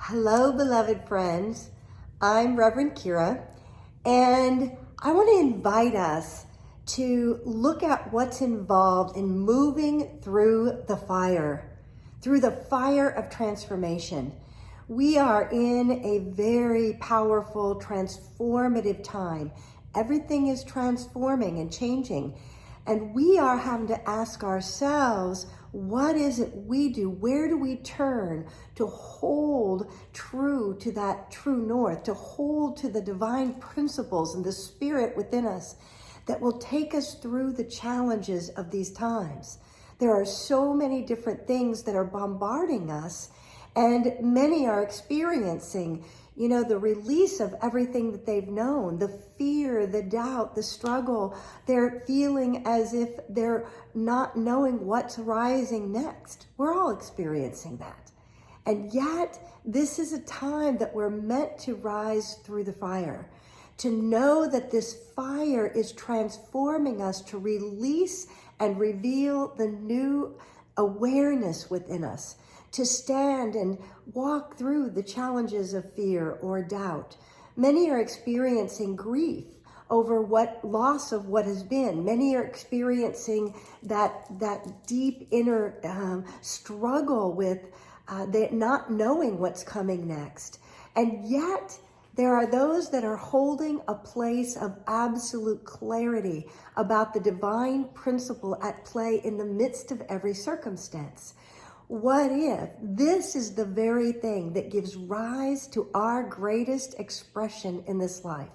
Hello, beloved friends. I'm Reverend Kira, and I want to invite us to look at what's involved in moving through the fire of transformation. We are in a very powerful, transformative time. Everything is transforming and changing. And we are having to ask ourselves, what is it we do? Where do we turn to hold true to that true north, to hold to the divine principles and the spirit within us that will take us through the challenges of these times? There are so many different things that are bombarding us, and many are experiencing, the release of everything that they've known, the fear, the doubt, the struggle. They're feeling as if they're not knowing what's rising next. We're all experiencing that. And yet, this is a time that we're meant to rise through the fire, to know that this fire is transforming us to release and reveal the new awareness within us, to stand and walk through the challenges of fear or doubt. Many are experiencing grief over loss of what has been. Many are experiencing that deep inner struggle with not knowing what's coming next. And yet, there are those that are holding a place of absolute clarity about the divine principle at play in the midst of every circumstance. What if this is the very thing that gives rise to our greatest expression in this life?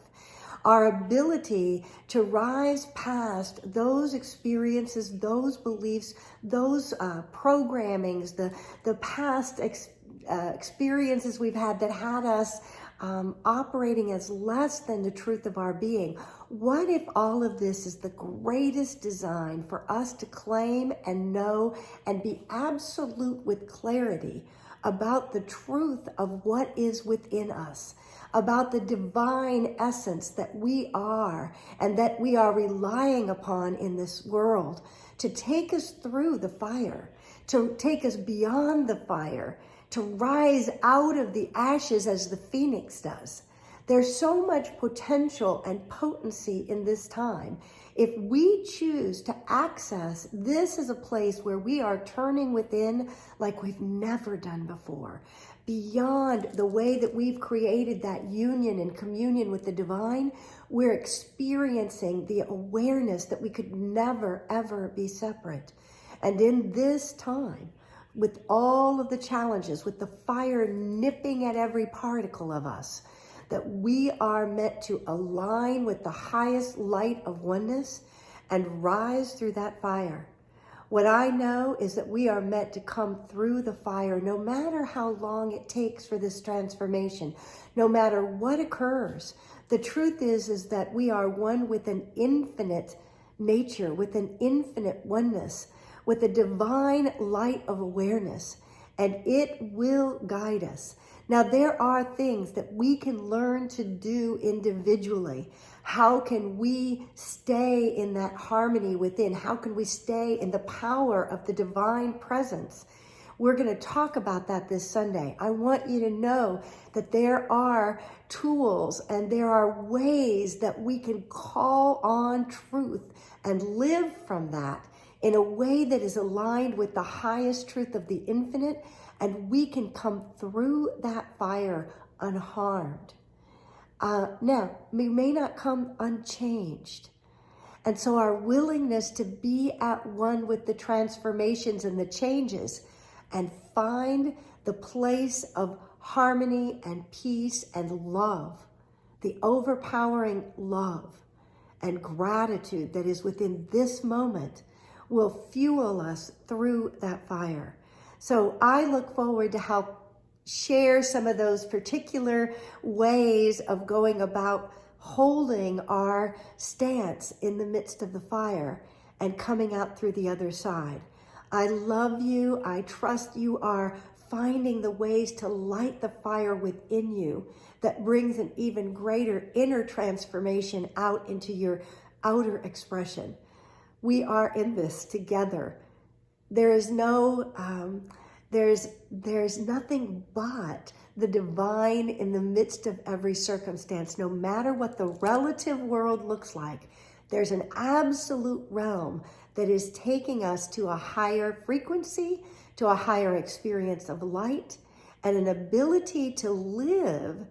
Our ability to rise past those experiences, those beliefs, those programmings, the past experiences we've had that had us operating as less than the truth of our being. What if all of this is the greatest design for us to claim and know and be absolute with clarity about the truth of what is within us, about the divine essence that we are and that we are relying upon in this world to take us through the fire, to take us beyond the fire, to rise out of the ashes as the phoenix does. There's so much potential and potency in this time. If we choose to access, this is a place where we are turning within like we've never done before, beyond the way that we've created that union and communion with the divine. We're experiencing the awareness that we could never, ever be separate. And in this time, with all of the challenges, with the fire nipping at every particle of us, that we are meant to align with the highest light of oneness and rise through that fire. What I know is that we are meant to come through the fire, no matter how long it takes for this transformation, no matter what occurs. The truth is that we are one with an infinite nature, with an infinite oneness, with a divine light of awareness, and it will guide us. Now, there are things that we can learn to do individually. How can we stay in that harmony within? How can we stay in the power of the divine presence? We're going to talk about that this Sunday. I want you to know that there are tools and there are ways that we can call on truth and live from that in a way that is aligned with the highest truth of the infinite, and we can come through that fire unharmed. Now, we may not come unchanged. And so our willingness to be at one with the transformations and the changes and find the place of harmony and peace and love, the overpowering love and gratitude that is within this moment, will fuel us through that fire. So I look forward to help share some of those particular ways of going about holding our stance in the midst of the fire and coming out through the other side. I love you. I trust you are finding the ways to light the fire within you that brings an even greater inner transformation out into your outer expression. We are in this together. There is no There's nothing but the divine in the midst of every circumstance. No matter what the relative world looks like, there's an absolute realm that is taking us to a higher frequency, to a higher experience of light, and an ability to live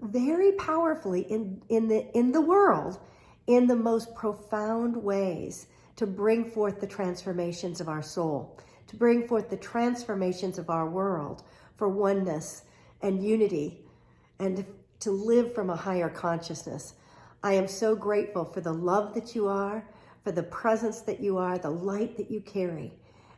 very powerfully in the world in the most profound ways, to bring forth the transformations of our soul, to bring forth the transformations of our world for oneness and unity, and to live from a higher consciousness. I am so grateful for the love that you are, for the presence that you are, the light that you carry,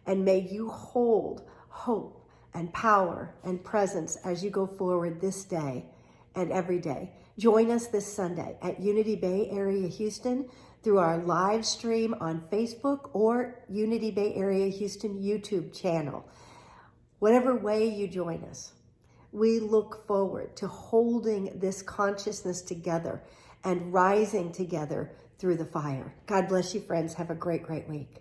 and may you hold hope and power and presence as you go forward this day and every day. Join us this Sunday at Unity Bay Area Houston through our live stream on Facebook or Unity Bay Area Houston YouTube channel. Whatever way you join us, we look forward to holding this consciousness together and rising together through the fire. God bless you, friends. Have a great, great week.